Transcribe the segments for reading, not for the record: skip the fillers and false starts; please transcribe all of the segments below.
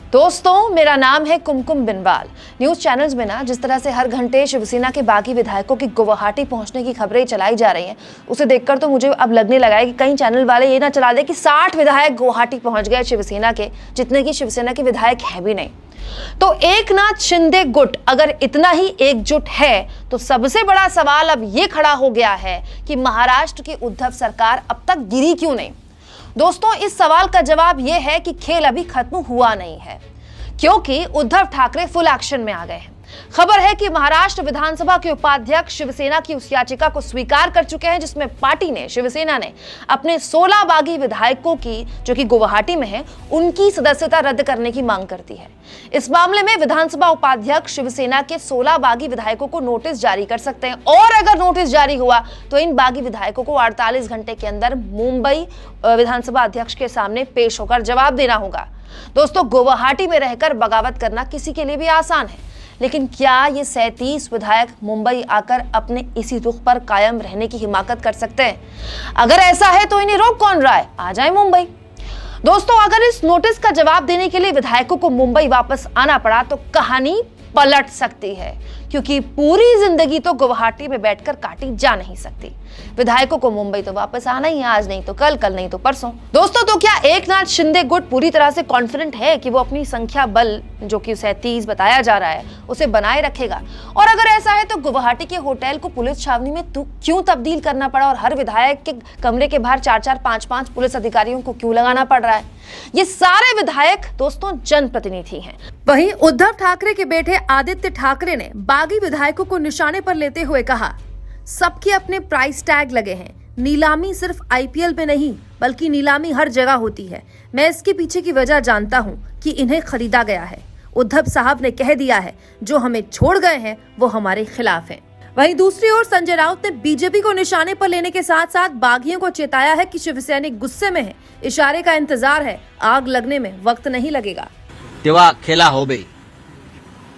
दोस्तों, मेरा नाम है कुमकुम बिनवाल। न्यूज चैनल्स में ना जिस तरह से हर घंटे शिवसेना के बागी विधायकों की गुवाहाटी पहुंचने की खबरें चलाई जा रही हैं, उसे देखकर तो मुझे अब लगने लगा है कि कई चैनल वाले ये ना चला दे कि 60 विधायक गुवाहाटी पहुंच गए शिवसेना के, जितने की शिवसेना के विधायक है भी नहीं। तो एकनाथ शिंदे गुट अगर इतना ही एकजुट है तो सबसे बड़ा सवाल अब ये खड़ा हो गया है कि महाराष्ट्र की उद्धव सरकार अब तक गिरी क्यों नहीं। दोस्तों, इस सवाल का जवाब यह है कि खेल अभी खत्म हुआ नहीं है, क्योंकि उद्धव ठाकरे फुल एक्शन में आ गए हैं। खबर है कि महाराष्ट्र विधानसभा के उपाध्यक्ष शिवसेना की उस याचिका को स्वीकार कर चुके हैं जिसमें पार्टी ने, शिवसेना ने अपने 16 बागी विधायकों की, जो कि गुवाहाटी में है, उनकी सदस्यता रद्द करने की मांग करती है। इस मामले में विधानसभा उपाध्यक्ष शिवसेना के 16 बागी विधायकों को नोटिस जारी कर सकते हैं, और अगर नोटिस जारी हुआ तो इन बागी विधायकों को 48 घंटे के अंदर मुंबई विधानसभा अध्यक्ष के सामने पेश होकर जवाब देना होगा। दोस्तों, गुवाहाटी में रहकर बगावत करना किसी के लिए भी आसान है, लेकिन क्या ये 37 विधायक मुंबई आकर अपने इसी रुख पर कायम रहने की हिमाकत कर सकते हैं? अगर ऐसा है तो इन्हें रोक कौन रहा है? आ जाए मुंबई। दोस्तों, अगर इस नोटिस का जवाब देने के लिए विधायकों को मुंबई वापस आना पड़ा तो कहानी पलट सकती है, क्योंकि पूरी जिंदगी तो गुवाहाटी में बैठकर काटी जा नहीं सकती। विधायकों को मुंबई तो वापस आना ही है, आज नहीं तो कल, कल नहीं तो परसों। दोस्तों, तो क्या एकनाथ शिंदे गुट पूरी तरह से कॉन्फिडेंट है कि वो अपनी संख्या बल, जो कि 37 बताया जा रहा है, उसे बनाए रखेगा? और अगर ऐसा है तो गुवाहाटी के होटल को पुलिस छावनी में क्यों तब्दील करना पड़ा, और हर विधायक के कमरे के बाहर 4-4, 5-5 पुलिस अधिकारियों को क्यों लगाना पड़ रहा है? ये सारे विधायक दोस्तों जनप्रतिनिधि हैं। वहीं उद्धव ठाकरे के बेटे आदित्य ठाकरे ने बागी विधायकों को निशाने पर लेते हुए कहा, सबके अपने प्राइस टैग लगे हैं। नीलामी सिर्फ आईपीएल में नहीं बल्कि नीलामी हर जगह होती है। मैं इसके पीछे की वजह जानता हूं कि इन्हें खरीदा गया है। उद्धव साहब ने कह दिया है, जो हमें छोड़ गए हैं वो हमारे खिलाफ हैं। वहीं दूसरी ओर संजय राउत ने बीजेपी को निशाने पर लेने के साथ साथ बागियों को चेताया है कि शिवसैनिक गुस्से में है, इशारे का इंतजार है, आग लगने में वक्त नहीं लगेगा। तेव्हा खेला हो गई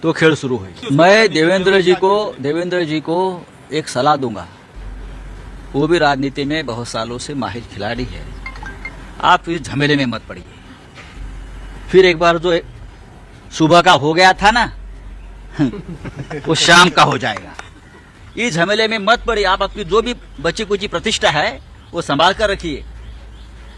तो खेल शुरू हुई। मैं देवेंद्र जी को एक सलाह दूंगा, वो भी राजनीति में बहुत सालों से माहिर खिलाड़ी है। आप इस झमेले में मत पड़िए। फिर एक बार जो सुबह का हो गया था ना वो शाम का हो जाएगा। इस झमेले में मत पड़िए। आप अपनी जो भी बची कुची प्रतिष्ठा है वो संभाल कर रखिए।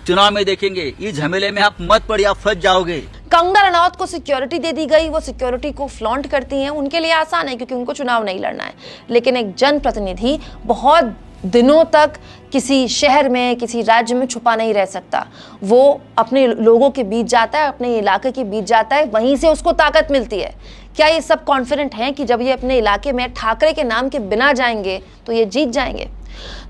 चुनाव में देखेंगे, इस झमेले में आप मत पड़िए, आप फंस जाओगे। कंगना रनौत को सिक्योरिटी दे दी गई, वो सिक्योरिटी को फ्लॉन्ट करती हैं। उनके लिए आसान है क्योंकि उनको चुनाव नहीं लड़ना है, लेकिन एक जनप्रतिनिधि बहुत दिनों तक किसी शहर में, किसी राज्य में छुपा नहीं रह सकता। वो अपने लोगों के बीच जाता है, अपने इलाके के बीच जाता है, वहीं से उसको ताकत मिलती है। क्या ये सब कॉन्फिडेंट हैं कि जब ये अपने इलाके में ठाकरे के नाम के बिना जाएंगे तो ये जीत जाएंगे?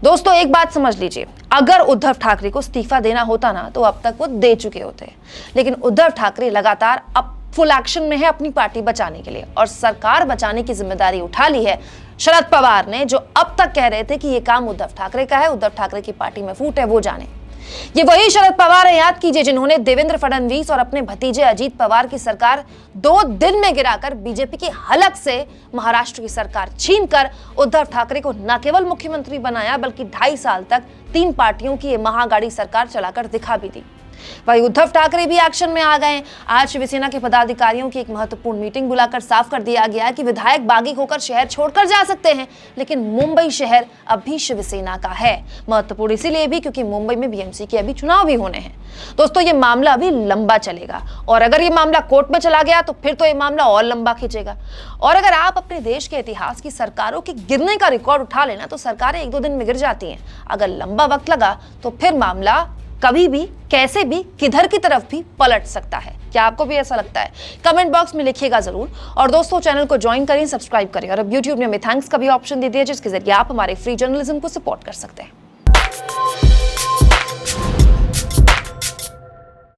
दोस्तों, एक बात समझ लीजिए, अगर उद्धव ठाकरे को इस्तीफा देना होता ना तो अब तक वो दे चुके होते, लेकिन उद्धव ठाकरे लगातार अब फुल एक्शन में है अपनी पार्टी बचाने के लिए, और सरकार बचाने की जिम्मेदारी उठा ली है शरद पवार ने, जो अब तक कह रहे थे कि ये काम उद्धव ठाकरे का है, उद्धव ठाकरे की पार्टी में फूट है, वो जाने। ये वही शरद पवार है, याद कीजिए, जिन्होंने देवेंद्र फडणवीस और अपने भतीजे अजीत पवार की सरकार 2 दिन में गिराकर बीजेपी की हलक से महाराष्ट्र की सरकार छीनकर उद्धव ठाकरे को न केवल मुख्यमंत्री बनाया बल्कि 2.5 साल तक 3 पार्टियों की ये महागाड़ी सरकार चलाकर दिखा भी दी। वही उद्धव ठाकरे भी एक्शन में आ गए। आज शिवसेना के पदाधिकारियों की एक महत्वपूर्ण मीटिंग बुलाकर साफ कर दिया गया कि विधायक बागी होकर शहर छोड़कर जा सकते हैं, लेकिन मुंबई शहर अब भी शिवसेना का है। महत्वपूर्ण इसीलिए भी क्योंकि मुंबई में बीएमसी के अभी चुनाव भी होने हैं। दोस्तों, ये मामला अभी लंबा चलेगा, और अगर ये मामला कोर्ट में चला गया तो फिर तो ये मामला और लंबा खींचेगा। और अगर आप अपने देश के इतिहास की सरकारों के गिरने का रिकॉर्ड उठा लेना तो सरकारें 1-2 दिन में गिर जाती हैं। अगर लंबा वक्त लगा तो फिर मामला कभी भी, कैसे भी, किधर की तरफ भी पलट सकता है। क्या आपको भी ऐसा लगता है? कमेंट बॉक्स में लिखिएगा जरूर। और दोस्तों, चैनल को ज्वाइन करें, सब्सक्राइब करें, और अब यूट्यूब ने हमें थैंक्स का भी ऑप्शन दे दिया जिसके जरिए आप हमारे फ्री जर्नलिज्म को सपोर्ट कर सकते हैं।